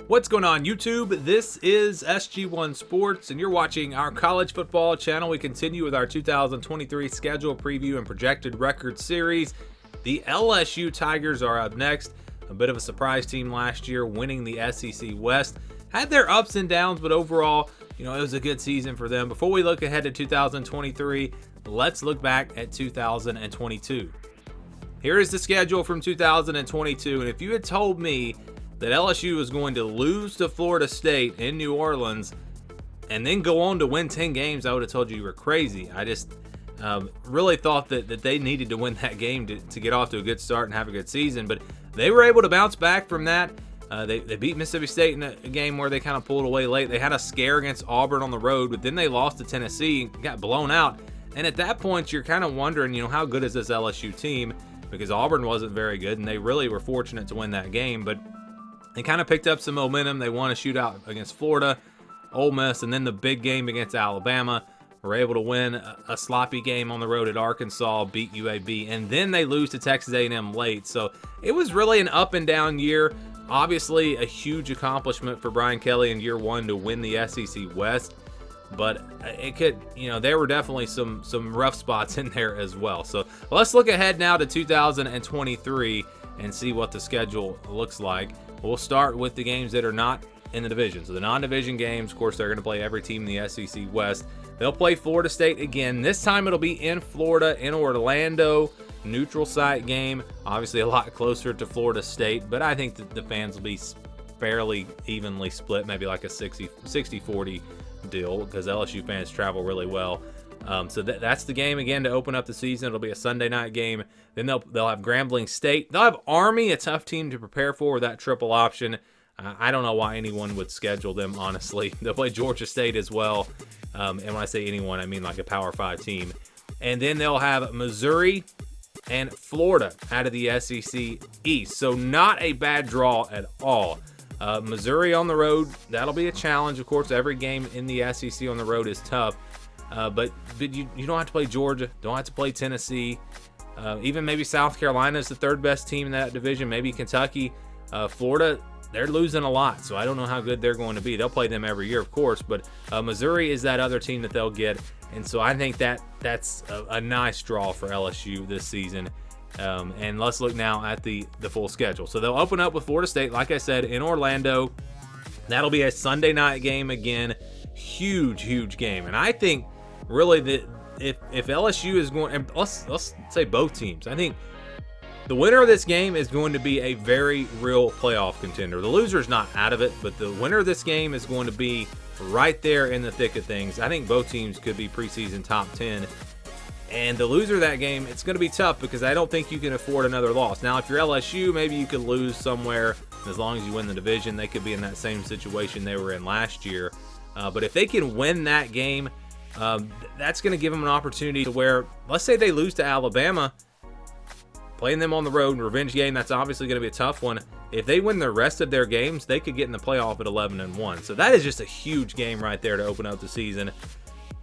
What's going on, YouTube? This is SG1 Sports, and you're watching our college football channel. We continue with our 2023 schedule preview and projected record series. The LSU Tigers are up next. A bit of a surprise team last year, winning the SEC West. Had their ups and downs, but overall, it was a good season for them. Before we look ahead to 2023, let's look back at 2022. Here is the schedule from 2022, and if you had told me that LSU was going to lose to Florida State in New Orleans and then go on to win 10 games, I would have told you were crazy. I just really thought that they needed to win that game to get off to a good start and have a good season, but they were able to bounce back from that. They beat Mississippi State in a game where they kind of pulled away late. They had a scare against Auburn on the road, but then they lost to Tennessee and got blown out. And at that point, you're kind of wondering, how good is this LSU team? Because Auburn wasn't very good, and they really were fortunate to win that game. But they kind of picked up some momentum. They won a shootout against Florida, Ole Miss, and then the big game against Alabama. Were able to win a sloppy game on the road at Arkansas, beat UAB, and then they lose to Texas A&M late. So it was really an up and down year. Obviously, a huge accomplishment for Brian Kelly in year one to win the SEC West. But it could, there were definitely some rough spots in there as well. So let's look ahead now to 2023 and see what the schedule looks like. We'll start with the games that are not in the division. So the non-division games, of course, they're going to play every team in the SEC West. They'll play Florida State again. This time it'll be in Florida, in Orlando. Neutral site game. Obviously a lot closer to Florida State, but I think that the fans will be fairly evenly split, maybe like a 60-40 deal, because LSU fans travel really well. So that's the game again to open up the season. It'll be a Sunday night game. Then they'll have Grambling State. They'll have Army, a tough team to prepare for with that triple option. I don't know why anyone would schedule them, honestly. They'll play Georgia State as well. And when I say anyone, I mean like a Power 5 team. And then they'll have Missouri and Florida out of the SEC East. So not a bad draw at all. Missouri on the road, that'll be a challenge. Of course, every game in the SEC on the road is tough. But you don't have to play Georgia, don't have to play Tennessee. Even maybe South Carolina is the third best team in that division, maybe Kentucky. Florida, they're losing a lot, so I don't know how good they're going to be. They'll play them every year, of course, but Missouri is that other team that they'll get. And so I think that's a nice draw for LSU this season. And let's look now at the full schedule. So they'll open up with Florida State, like I said, in Orlando. That'll be a Sunday night game again. Huge game. And I think really that if LSU is going, and let's say both teams, I think the winner of this game is going to be a very real playoff contender. The loser is not out of it, but the winner of this game is going to be right there in the thick of things. I think both teams could be preseason top 10. And the loser of that game, it's going to be tough because I don't think you can afford another loss. Now, if you're LSU, maybe you could lose somewhere. As long as you win the division, they could be in that same situation they were in last year. But if they can win that game, that's going to give them an opportunity to where, let's say they lose to Alabama, playing them on the road, revenge game, that's obviously going to be a tough one. If they win the rest of their games, they could get in the playoff at 11-1. So that is just a huge game right there to open up the season.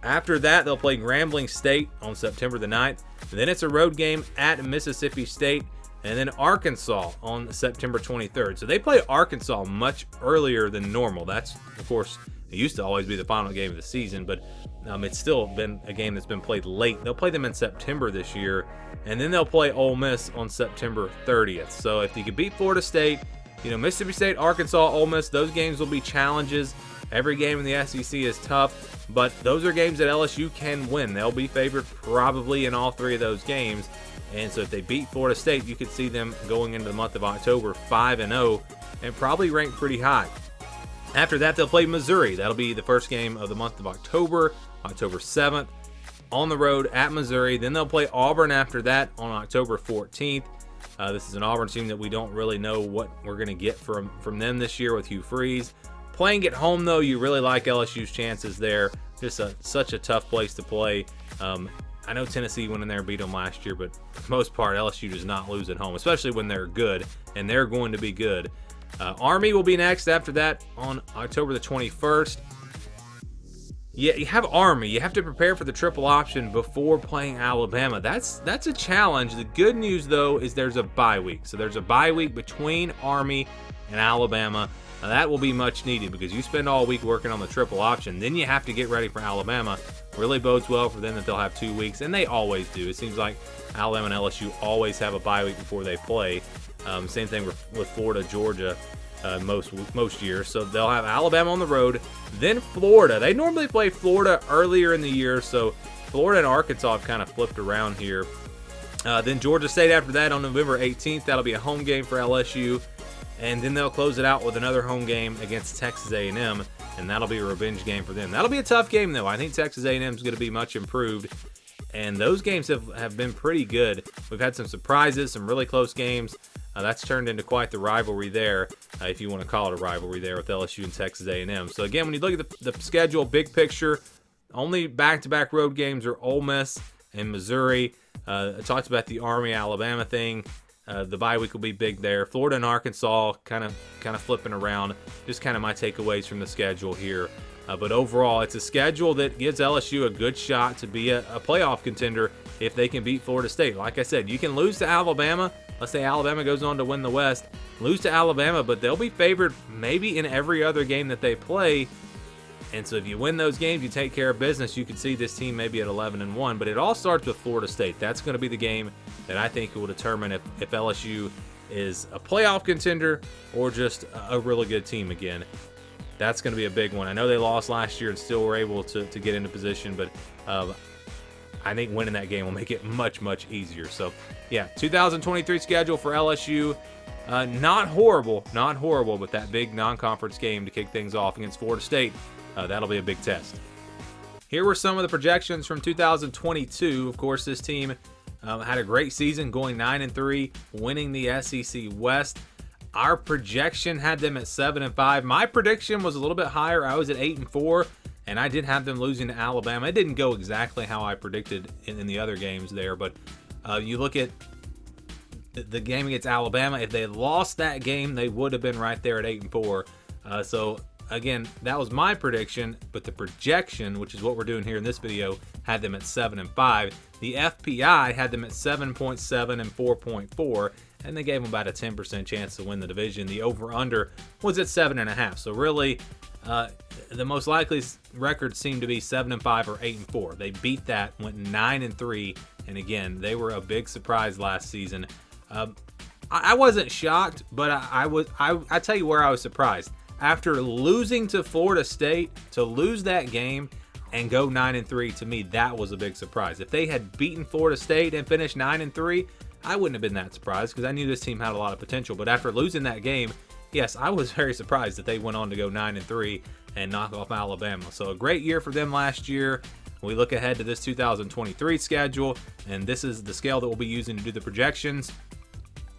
After that, they'll play Grambling State on September the 9th. Then it's a road game at Mississippi State, and then Arkansas on September 23rd. So they play Arkansas much earlier than normal. That's, of course, it used to always be the final game of the season, but it's still been a game that's been played late. They'll play them in September this year, and then they'll play Ole Miss on September 30th. So if you can beat Florida State, Mississippi State, Arkansas, Ole Miss, those games will be challenges. Every game in the SEC is tough, but those are games that LSU can win. They'll be favored probably in all three of those games. And so if they beat Florida State, you could see them going into the month of October 5-0 and probably ranked pretty high. After that, they'll play Missouri. That'll be the first game of the month of October 7th, on the road at Missouri. Then they'll play Auburn after that on October 14th. This is an Auburn team that we don't really know what we're going to get from them this year with Hugh Freeze. Playing at home, though, you really like LSU's chances there. Just such a tough place to play. I know Tennessee went in there and beat them last year, but for the most part, LSU does not lose at home, especially when they're good, and they're going to be good. Army will be next after that on October the 21st. Yeah, you have Army. You have to prepare for the triple option before playing Alabama. That's a challenge. The good news, though, is there's a bye week. So there's a bye week between Army and Alabama. Now, that will be much needed because you spend all week working on the triple option. Then you have to get ready for Alabama. Really bodes well for them that they'll have 2 weeks, and they always do. It seems like Alabama and LSU always have a bye week before they play. Same thing with Florida, Georgia most years. So they'll have Alabama on the road, then Florida. They normally play Florida earlier in the year, so Florida and Arkansas have kind of flipped around here. Then Georgia State after that on November 18th. That'll be a home game for LSU. And then they'll close it out with another home game against Texas A&M, and that'll be a revenge game for them. That'll be a tough game, though. I think Texas A&M is going to be much improved, and those games have been pretty good. We've had some surprises, some really close games. That's turned into quite the rivalry there, if you want to call it a rivalry there with LSU and Texas A&M. So, again, when you look at the schedule, big picture, only back-to-back road games are Ole Miss and Missouri. I talked about the Army-Alabama thing. The bye week will be big there. Florida and Arkansas kind of flipping around. Just kind of my takeaways from the schedule here. But overall, it's a schedule that gives LSU a good shot to be a playoff contender if they can beat Florida State. Like I said, you can lose to Alabama. Let's say Alabama goes on to win the West. Lose to Alabama, but they'll be favored maybe in every other game that they play. And so if you win those games, you take care of business, you could see this team maybe at 11-1. But it all starts with Florida State. That's going to be the game that I think will determine if LSU is a playoff contender or just a really good team again. That's going to be a big one. I know they lost last year and still were able to get into position, but I think winning that game will make it much, much easier. So, yeah, 2023 schedule for LSU. Not horrible, but that big non-conference game to kick things off against Florida State, that'll be a big test. Here were some of the projections from 2022. Of course, this team had a great season, going 9-3, winning the SEC West. Our projection had them at 7-5. My prediction was a little bit higher. I was at 8-4, and I did have them losing to Alabama. It didn't go exactly how I predicted in the other games there, but you look at the game against Alabama. If they had lost that game, they would have been right there at 8-4. So again, that was my prediction, but the projection, which is what we're doing here in this video, had them at 7-5. The FPI had them at 7.7 and 4.4, and they gave them about a 10% chance to win the division. The over-under was at 7.5. So really, the most likely record seemed to be 7-5 or 8-4. They beat that, went 9-3, and again, they were a big surprise last season. I wasn't shocked, but I tell you where I was surprised. After losing to Florida State, to lose that game and go 9-3, to me, that was a big surprise. If they had beaten Florida State and finished 9-3, I wouldn't have been that surprised because I knew this team had a lot of potential. But after losing that game, yes, I was very surprised that they went on to go 9-3 and knock off Alabama. So a great year for them last year. We look ahead to this 2023 schedule, and this is the scale that we'll be using to do the projections.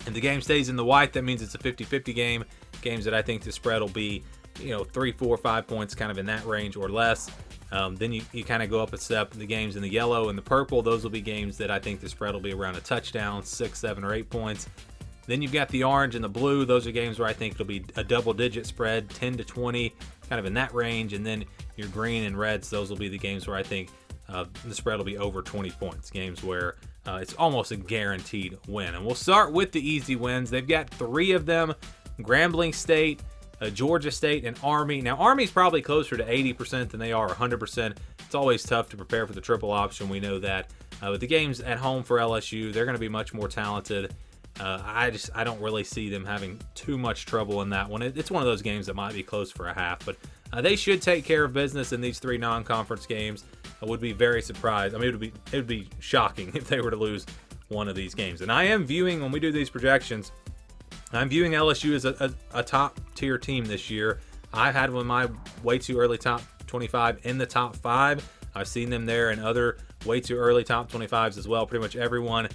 If the game stays in the white, that means it's a 50-50 game. Games that I think the spread will be, 3, 4, 5 points, kind of in that range or less. Then you kind of go up a step. The games in the yellow and the purple, those will be games that I think the spread will be around a touchdown, 6, 7, or 8 points. Then you've got the orange and the blue. Those are games where I think it'll be a double-digit spread, 10 to 20, kind of in that range. And then your green and reds, those will be the games where I think the spread will be over 20 points. Games where it's almost a guaranteed win. And we'll start with the easy wins. They've got 3 of them: Grambling State, Georgia State, and Army. Now, Army's probably closer to 80% than they are 100%. It's always tough to prepare for the triple option. We know that. With the games at home for LSU, they're going to be much more talented. I don't really see them having too much trouble in that one. It's one of those games that might be close for a half, but they should take care of business in these 3 non-conference games. I would be very surprised. I mean, it would be shocking if they were to lose one of these games. And I am viewing, when we do these projections, I'm viewing LSU as a top-tier team this year. I've had one of my way too early top 25 in the top 5. I've seen them there in other way too early top 25s as well. Pretty much everyone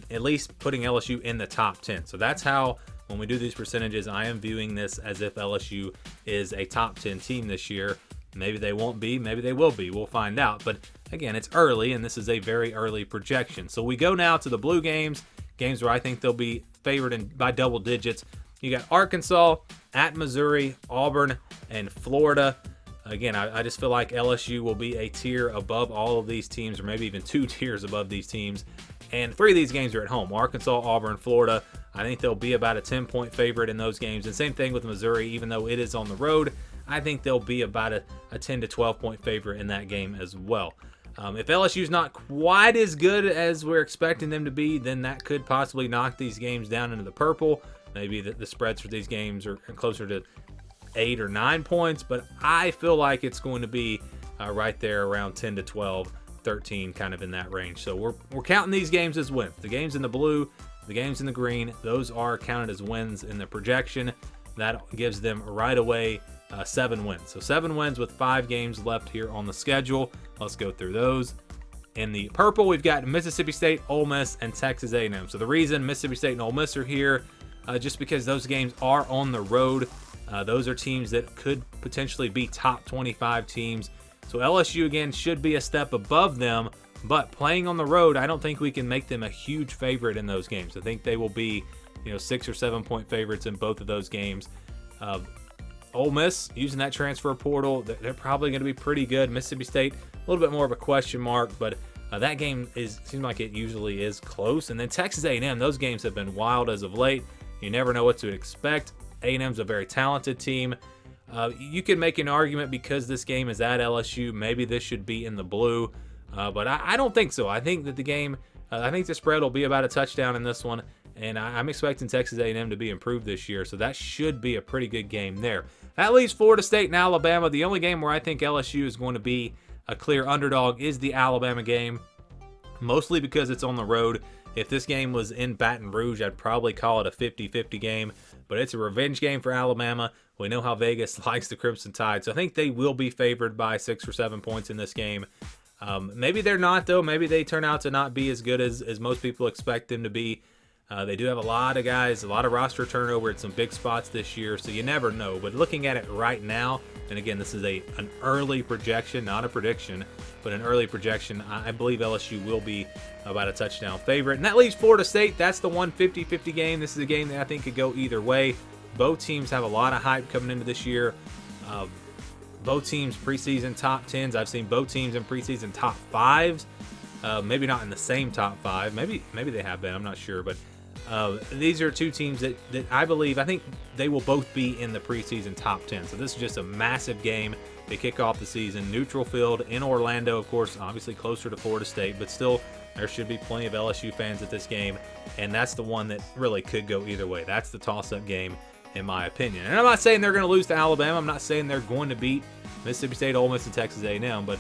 at least putting LSU in the top 10. So that's how, when we do these percentages, I am viewing this as if LSU is a top 10 team this year. Maybe they won't be, maybe they will be. We'll find out. But again, it's early, and this is a very early projection. So we go now to the blue games where I think they'll be favored by double digits. You got Arkansas, at Missouri, Auburn, and Florida. Again, I just feel like LSU will be a tier above all of these teams, or maybe even 2 tiers above these teams. And 3 of these games are at home: Arkansas, Auburn, Florida. I think they'll be about a 10-point favorite in those games. And same thing with Missouri, even though it is on the road. I think they'll be about a 10 to 12-point favorite in that game as well. If LSU's not quite as good as we're expecting them to be, then that could possibly knock these games down into the purple. Maybe the spreads for these games are closer to 8 or 9 points, but I feel like it's going to be right there around 10 to 12, 13, kind of in that range. So we're counting these games as wins. The games in the blue, the games in the green, those are counted as wins in the projection. That gives them right away 7 wins. So 7 wins with 5 games left here on the schedule. Let's go through those. In the purple, we've got Mississippi State, Ole Miss, and Texas A&M. So the reason Mississippi State and Ole Miss are here, just because those games are on the road. Those are teams that could potentially be top 25 teams. So LSU, again, should be a step above them. But playing on the road, I don't think we can make them a huge favorite in those games. I think they will be, 6 or 7 point favorites in both of those games. Ole Miss, using that transfer portal, they're probably going to be pretty good. Mississippi State, a little bit more of a question mark, but that game seems like it usually is close. And then Texas A&M, those games have been wild as of late. You never know what to expect. A&M's a very talented team. You can make an argument because this game is at LSU. Maybe this should be in the blue, but I don't think so. I think that the game, I think the spread will be about a touchdown in this one, and I'm expecting Texas A&M to be improved this year, so that should be a pretty good game there. That leaves Florida State and Alabama. The only game where I think LSU is going to be a clear underdog is the Alabama game, mostly because it's on the road. If this game was in Baton Rouge, I'd probably call it a 50-50 game, but it's a revenge game for Alabama. We know how Vegas likes the Crimson Tide, so I think they will be favored by 6 or 7 points in this game. Maybe they're not, though. Maybe they turn out to not be as good as most people expect them to be. They do have a lot of guys, a lot of roster turnover at some big spots this year, so you never know. But looking at it right now, and again, this is an early projection, not a prediction, but an early projection, I believe LSU will be about a touchdown favorite. And that leaves Florida State. That's the 50-50 game. This is a game that I think could go either way. Both teams have a lot of hype coming into this year. Both teams preseason top 10s. I've seen both teams in preseason top 5s. Maybe not in the same top 5. Maybe they have been. I'm not sure. But these are two teams that I think they will both be in the preseason top 10. So this is just a massive game to kick off the season. Neutral field in Orlando, of course, obviously closer to Florida State, but still there should be plenty of LSU fans at this game, and that's the one that really could go either way. That's the toss-up game, in my opinion. And I'm not saying they're going to lose to Alabama. I'm not saying they're going to beat Mississippi State, Ole Miss, and Texas A&M, but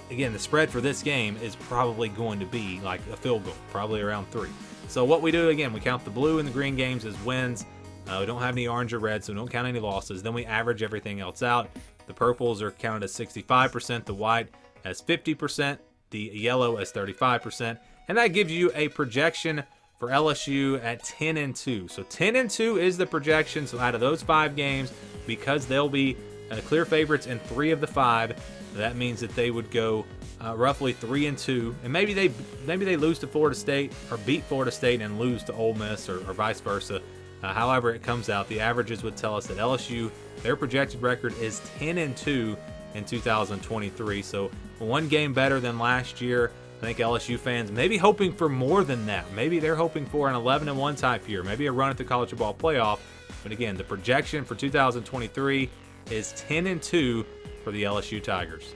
again, the spread for this game is probably going to be like a field goal, probably around 3. So what we do, again, we count the blue and the green games as wins. We don't have any orange or red, so we don't count any losses. Then we average everything else out. The purples are counted as 65%, the white as 50%, the yellow as 35%, and that gives you a projection for LSU at 10-2. So 10-2 is the projection. So out of those 5 games, because they'll be clear favorites in 3 of the 5, that means that they would go roughly 3-2, and maybe they lose to Florida State or beat Florida State and lose to Ole Miss or vice versa. However it comes out, the averages would tell us that LSU, their projected record is 10-2 in 2023. So 1 game better than last year. I think LSU fans may be hoping for more than that. Maybe they're hoping for an 11-1 type year, maybe a run at the college football playoff. But again, the projection for 2023 is 10-2 for the LSU Tigers.